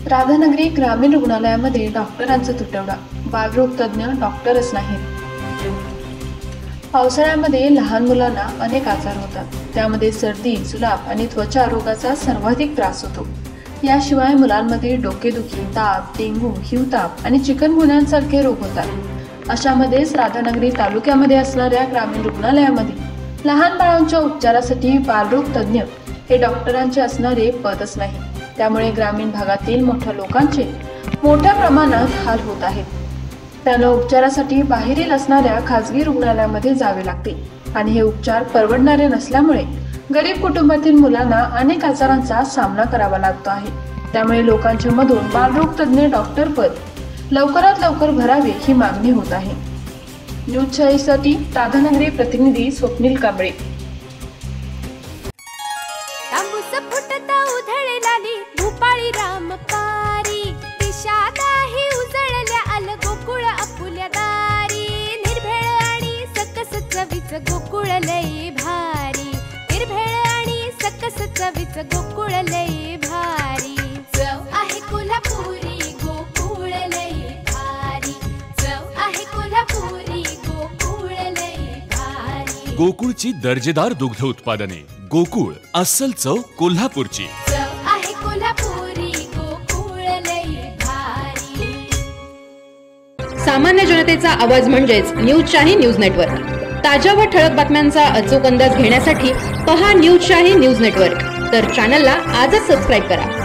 राधानगरी ग्रामीण रुग्णालयामध्ये डॉक्टरांचा तुटवडा, बालरोग तज्ज्ञ डॉक्टरच नाहीत। पावसाळ्यामध्ये लहान मुलांना अनेक आजार होतात, त्यामध्ये सर्दी, जुलाब आणि त्वचा रोगाचा सर्वाधिक त्रास होतो। याशिवाय मुलांमध्ये डोकेदुखी, ताप, डेंग्यू, हिवताप आणि चिकनगुन्यांसारखे रोग होतात। अशामध्येच राधानगरी तालुक्यामध्ये असणाऱ्या ग्रामीण रुग्णालयामध्ये लहान बाळांच्या उपचारासाठी बालरोग तज्ज्ञ हे डॉक्टरांचे असणारे पदच नाही। त्यामुळे ग्रामीण भागातील मोठ्या लोकांचे मोठ्या प्रमाणात हाल होत आहेत। त्यांना उपचारासाठी बाहेरील असणाऱ्या खासगी रुग्णालयामध्ये जावे लागते आणि हे उपचार परवडणारे नसल्यामुळे गरीब कुटुंबातील मुलांना अनेक आजारांचा सामना करावा लागतो आहे। त्यामुळे लोकांच्या मधून बालरोग तज्ज्ञ डॉक्टर पद लवकरात लवकर भरावे ही मागणी होत आहे। न्यूज 40 साठी राधानगरी प्रतिनिधी स्वप्नील कांबळे। भूपाळी रामपारी दिशा नाही उजळल्या आल गोकुळ आपुल्या दारी। निर्भेळ आणि सकस चवीच गोकुळ लई भारी, निर्भेळ आणि सकस चवीच गोकुळ लई भारी। चव आहे कोल्हापुरी गोकुळ लई भारी, चव आहे कोल्हापुरी गोकुळ लई भारी। गोकुळची दर्जेदार दुग्ध उत्पादने, गोकुळ अस्सल चव कोल्हापूरची। सामान्य जनतेचा आवाज म्हणजेच न्यूज शाही न्यूज नेटवर्क। ताज्या व ठळक बातम्यांचा अचूक अंदाज घेण्यासाठी पहा न्यूज शाही न्यूज नेटवर्क। तर चॅनलला आजच सबस्क्राईब करा।